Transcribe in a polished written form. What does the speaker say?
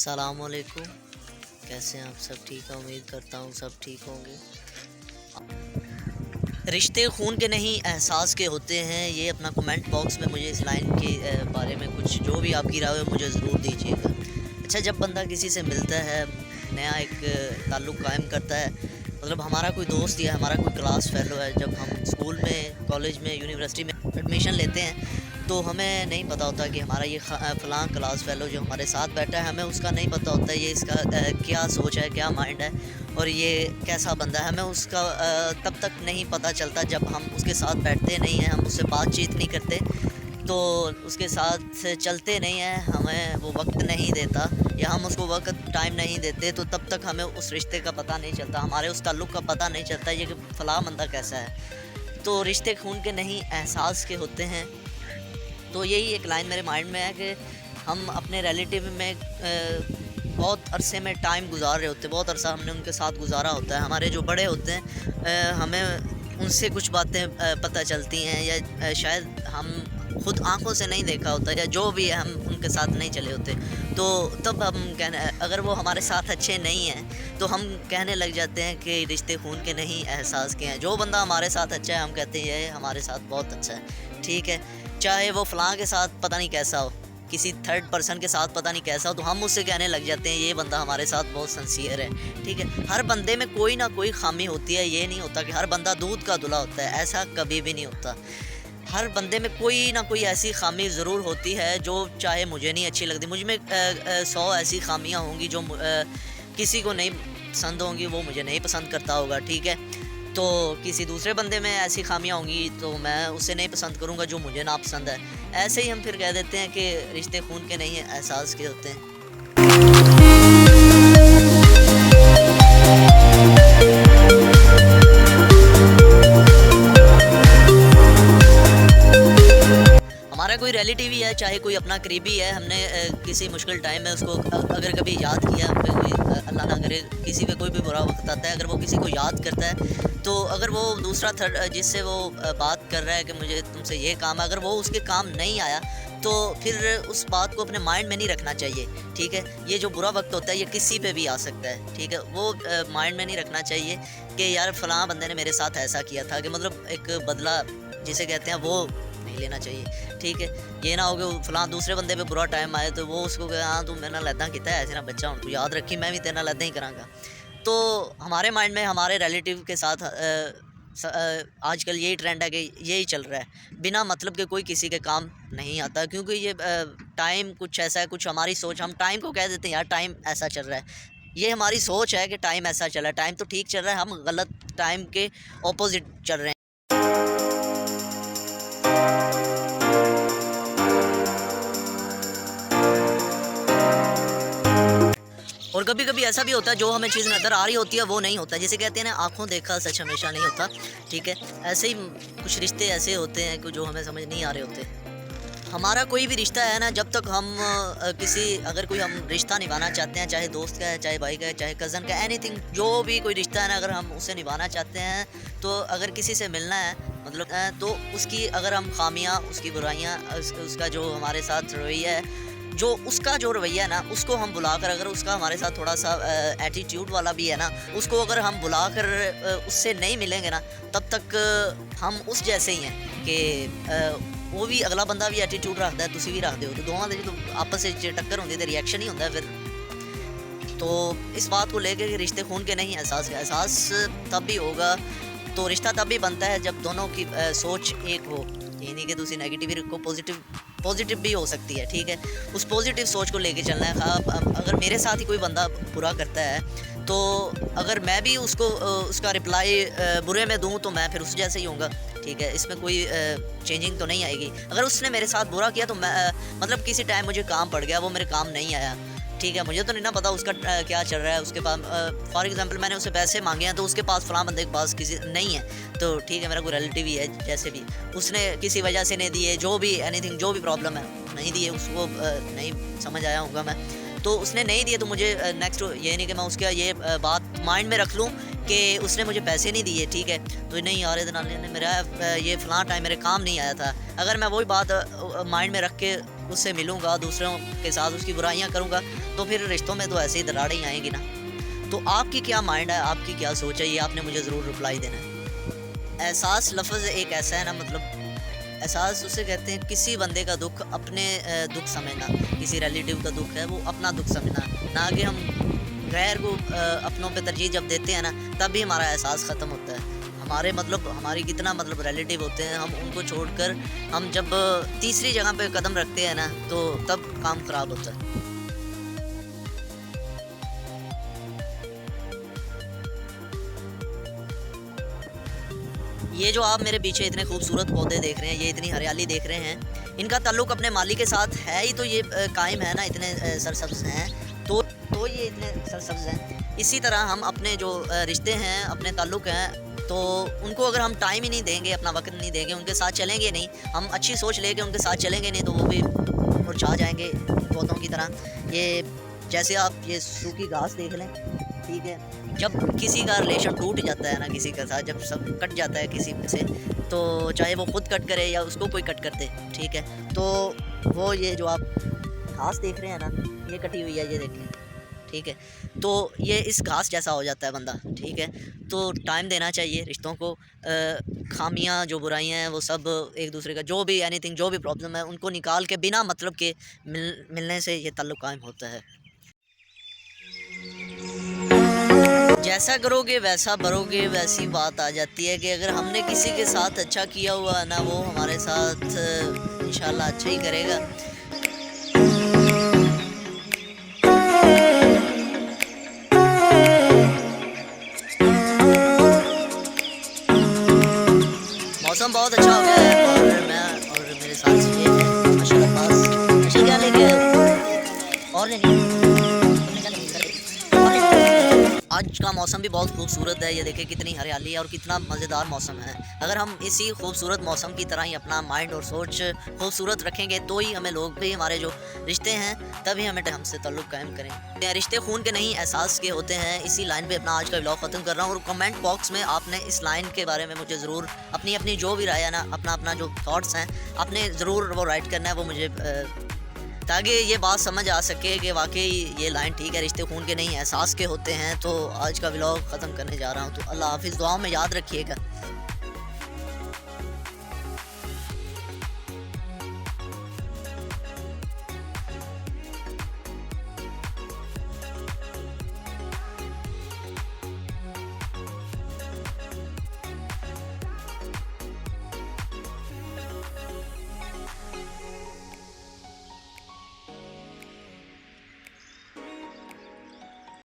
अस्सलामुअलैकुम। कैसे हैं आप? सब ठीक है, उम्मीद करता हूँ सब ठीक होंगे। रिश्ते खून के नहीं एहसास के होते हैं, ये अपना कमेंट बॉक्स में मुझे इस लाइन के बारे में कुछ जो भी आपकी राय है मुझे ज़रूर दीजिएगा। अच्छा, जब बंदा किसी से मिलता है, नया एक ताल्लुक़ कायम करता है, मतलब हमारा कोई दोस्त या हमारा कोई क्लास फ़ेलो है, जब हम स्कूल में, कॉलेज में, यूनिवर्सिटी में एडमिशन लेते हैं, तो हमें नहीं पता होता कि हमारा ये फ़लाँ क्लास फ़ेलो जो हमारे साथ बैठा है, हमें उसका नहीं पता होता ये इसका क्या सोच है, क्या माइंड है और ये कैसा बंदा है। हमें उसका तब तक नहीं पता चलता जब हम उसके साथ बैठते नहीं हैं, हम उससे बातचीत नहीं करते, तो उसके साथ चलते नहीं हैं, हमें वो वक़्त नहीं देता या हम उसको वक़्त टाइम नहीं देते, तो तब तक हमें उस रिश्ते का पता नहीं चलता, हमारे उस ताल्लुक़ का पता नहीं चलता ये कि फ़लाँ बंदा कैसा है। तो रिश्ते खून के नहीं एहसास के होते हैं। तो यही एक लाइन मेरे माइंड में है कि हम अपने रिलेटिव में बहुत अरसे में टाइम गुजार रहे होते हैं, बहुत अरसा हमने उनके साथ गुजारा होता है। हमारे जो बड़े होते हैं हमें उनसे कुछ बातें पता चलती हैं या शायद हम खुद आँखों से नहीं देखा होता या जो भी है हम उनके साथ नहीं चले होते। तो तब हम कहने अगर वो हमारे साथ अच्छे नहीं हैं, तो हम कहने लग जाते हैं कि रिश्ते खून के नहीं एहसास के हैं। जो बंदा हमारे साथ अच्छा है हम कहते हैं ये हमारे साथ बहुत अच्छा है, ठीक है। चाहे वो फ़लाँ के साथ पता नहीं कैसा हो, किसी थर्ड पर्सन के साथ पता नहीं कैसा हो, तो हम उससे कहने लग जाते हैं ये बंदा हमारे साथ बहुत सिंसियर है, ठीक है। हर बंदे में कोई ना कोई ख़ामी होती है, ये नहीं होता कि हर बंदा दूध का धुला होता है, ऐसा कभी भी नहीं होता। हर बंदे में कोई ना कोई ऐसी ख़ामी ज़रूर होती है जो चाहे मुझे नहीं अच्छी लगती, मुझ में 100 ऐसी ख़ामियाँ होंगी जो किसी को नहीं पसंद होंगी, वो मुझे नहीं पसंद करता होगा, ठीक है। तो किसी दूसरे बंदे में ऐसी ख़ामियाँ होंगी तो मैं उसे नहीं पसंद करूँगा जो मुझे नापसंद है। ऐसे ही हम फिर कह देते हैं कि रिश्ते खून के नहीं है, एहसास के होते हैं। हमारा कोई रिलेटिव ही है, चाहे कोई अपना करीबी है, हमने किसी मुश्किल टाइम में उसको अगर कभी याद किया, हम पे कोई अल्लाह ना करे किसी पे कोई भी बुरा वक़्त आता है, अगर वो किसी को याद करता है, तो अगर वो दूसरा थर्ड जिससे वो बात कर रहा है कि मुझे तुमसे ये काम है, अगर वो उसके काम नहीं आया, तो फिर उस बात को अपने माइंड में नहीं रखना चाहिए, ठीक है। ये जो बुरा वक़्त होता है, ये किसी पे भी आ सकता है, ठीक है। वो माइंड में नहीं रखना चाहिए कि यार फ़लाँ बंदे ने मेरे साथ ऐसा किया था, कि मतलब एक बदला जिसे कहते हैं वो नहीं लेना चाहिए, ठीक है। ये ना हो कि फ़लाँ दूसरे बंदे पे बुरा टाइम आए तो वो उसको कहे हाँ तू मेरे नाल ऐदां कीता है, ऐसे ना बच्चा हुण तू याद रखी मैं भी तेरे नाल ऐदां ही करांगा। तो हमारे माइंड में हमारे रिलेटिव के साथ आजकल यही ट्रेंड है कि यही चल रहा है, बिना मतलब के कोई किसी के काम नहीं आता, क्योंकि ये टाइम कुछ ऐसा है, कुछ हमारी सोच, हम टाइम को कह देते हैं यार टाइम ऐसा चल रहा है। ये हमारी सोच है कि टाइम ऐसा चल रहा है, टाइम तो ठीक चल रहा है, हम गलत टाइम के ऑपोज़िट चल रहे हैं। और कभी-कभी ऐसा भी होता है जो हमें चीज़ नज़र आ रही होती है वो नहीं होता, जिसे कहते हैं ना आँखों देखा सच हमेशा नहीं होता, ठीक है। ऐसे ही कुछ रिश्ते ऐसे होते हैं कि जो हमें समझ नहीं आ रहे होते। हमारा कोई भी रिश्ता है ना, जब तक हम अगर कोई हम रिश्ता निभाना चाहते हैं, चाहे दोस्त का है, चाहे भाई का है, चाहे कज़न का, एनीथिंग जो भी कोई रिश्ता है ना, अगर हम उसे निभाना चाहते हैं, तो अगर किसी से मिलना है मतलब तो उसकी अगर हम ख़ामियाँ, उसकी बुराइयाँ, उसका जो हमारे साथ रवैया है, जो उसका जो रवैया है ना, उसको हम बुलाकर, अगर उसका हमारे साथ थोड़ा-सा एटीट्यूड वाला भी है ना, उसको अगर हम बुलाकर उससे नहीं मिलेंगे ना, तब तक हम उस जैसे ही हैं कि वो भी अगला बंदा भी एटीट्यूड रखता है, तुसी भी रखते हो, तो दोवां दे जो आपस में टक्कर होंदी ते रिएक्शन ही होंदा है फिर। तो इस बात को लेके कि रिश्ते खून के नहीं एहसास के, एहसास तब भी होगा, तो रिश्ता तब भी बनता है जब दोनों की सोच एक हो। ये नहीं कि तुसी नेगेटिव ही रखो, पॉजिटिव भी हो सकती है, ठीक है। उस पॉजिटिव सोच को लेके चलना है। अब अगर मेरे साथ ही कोई बंदा बुरा करता है, तो अगर मैं भी उसको उसका रिप्लाई बुरे में दूँ, तो मैं फिर उस जैसे ही होऊँगा, ठीक है। इसमें कोई चेंजिंग तो नहीं आएगी। अगर उसने मेरे साथ बुरा किया तो मैं मतलब किसी टाइम मुझे काम पड़ गया, वो मेरे काम नहीं आया, ठीक है। मुझे तो नहीं ना पता उसका क्या चल रहा है, उसके पास फॉर एग्ज़ाम्पल मैंने उससे पैसे माँगे हैं, तो उसके पास फ़लाँ बंदे के पास किसी नहीं है, तो ठीक है, मेरा कोई रिलेटिव ही है जैसे भी, उसने किसी वजह से नहीं दिए, जो भी एनीथिंग जो भी प्रॉब्लम है, नहीं दिए, उसको नहीं समझ आया होगा मैं, तो उसने नहीं दिए, तो मुझे नेक्स्ट ये नहीं कि मैं उसका ये बात माइंड में रख लूँ कि उसने मुझे पैसे नहीं दिए, ठीक है, तो नहीं यार इतना ने मेरा ये फ़लाँ टाइम मेरे काम नहीं आया था। अगर मैं वही बात माइंड में रख के उससे मिलूँगा, दूसरों के साथ उसकी बुराइयाँ करूँगा, तो फिर रिश्तों में तो ऐसे ही दरारें ही आएँगी ना। तो आपकी क्या माइंड है, आपकी क्या सोच है, ये आपने मुझे ज़रूर रिप्लाई देना है। एहसास लफ़्ज़ एक ऐसा है ना, मतलब एहसास उसे कहते हैं किसी बंदे का दुःख अपने दुःख समझना, किसी रिलेटिव का दुःख है वो अपना दुःख समझना, ना कि हम गैर को अपनों पे तरजीह जब देते हैं ना, तब भी हमारा एहसास ख़त्म होता है। हमारे मतलब हमारी कितना मतलब रिलेटिव होते हैं, हम उनको छोड़कर हम जब तीसरी जगह पे कदम रखते हैं ना, तो तब काम ख़राब होता है। ये जो आप मेरे पीछे इतने खूबसूरत पौधे देख रहे हैं, ये इतनी हरियाली देख रहे हैं, इनका ताल्लुक अपने मालिक के साथ है ही, तो ये कायम है ना, इतने सरसब्ज़ हैं, तो ये इतने सरसब्ज़ हैं। इसी तरह हम अपने जो रिश्ते हैं, अपने ताल्लुक हैं, तो उनको अगर हम टाइम ही नहीं देंगे, अपना वक़्त नहीं देंगे, उनके साथ चलेंगे नहीं, हम अच्छी सोच लेके उनके साथ चलेंगे नहीं, तो वो भी मुरझा जाएँगे पौधों की तरह। ये जैसे आप ये सूखी घास देख लें, ठीक है, जब किसी का रिलेशन टूट जाता है ना किसी के साथ, जब सब कट जाता है किसी से, तो चाहे वो खुद कट करे या उसको कोई कट कर दे, ठीक है, तो वो ये जो आप घास देख रहे हैं ना, ये कटी हुई है, ये देखें, ठीक है, तो ये इस घास जैसा हो जाता है बंदा, ठीक है, तो टाइम देना चाहिए रिश्तों को। खामियां जो बुराइयां हैं वो सब एक दूसरे का जो भी एनीथिंग जो भी प्रॉब्लम है उनको निकाल के बिना मतलब के मिलने से ये ताल्लुक़ कायम होता है। जैसा करोगे वैसा भरोगे, वैसी बात आ जाती है कि अगर हमने किसी के साथ अच्छा किया हुआ है ना, वो हमारे साथ इंशाल्लाह अच्छा ही करेगा। मौसम बहुत अच्छा हो गया है और मैं और मेरे साथ ये है माशाल्लाह पास नशे क्या लेके आए हो? और लेनी है? तुमने क्या लेनी है? और लेनी है? आज का मौसम भी बहुत खूबसूरत है, ये देखिए कितनी हरियाली है और कितना मज़ेदार मौसम है। अगर हम इसी खूबसूरत मौसम की तरह ही अपना माइंड और सोच खूबसूरत रखेंगे, तो ही हमें लोग भी हमारे जो रिश्ते हैं तभी हमें हमसे ताल्लुक़ कायम करें। रिश्ते खून के नहीं एहसास के होते हैं। इसी लाइन पे अपना आज का व्लॉग ख़त्म कर रहा हूँ और कमेंट बॉक्स में आपने इस लाइन के बारे में मुझे ज़रूर अपनी अपनी जो भी राय है ना, अपना अपना जो थाट्स हैं आपने ज़रूर वो राइट करना है, वो मुझे ताकि ये बात समझ आ सके कि वाकई ये लाइन ठीक है, रिश्ते खून के नहीं एहसास के होते हैं। तो आज का व्लॉग ख़त्म करने जा रहा हूँ, तो अल्लाह हाफ़िज़, दुआओं में याद रखिएगा।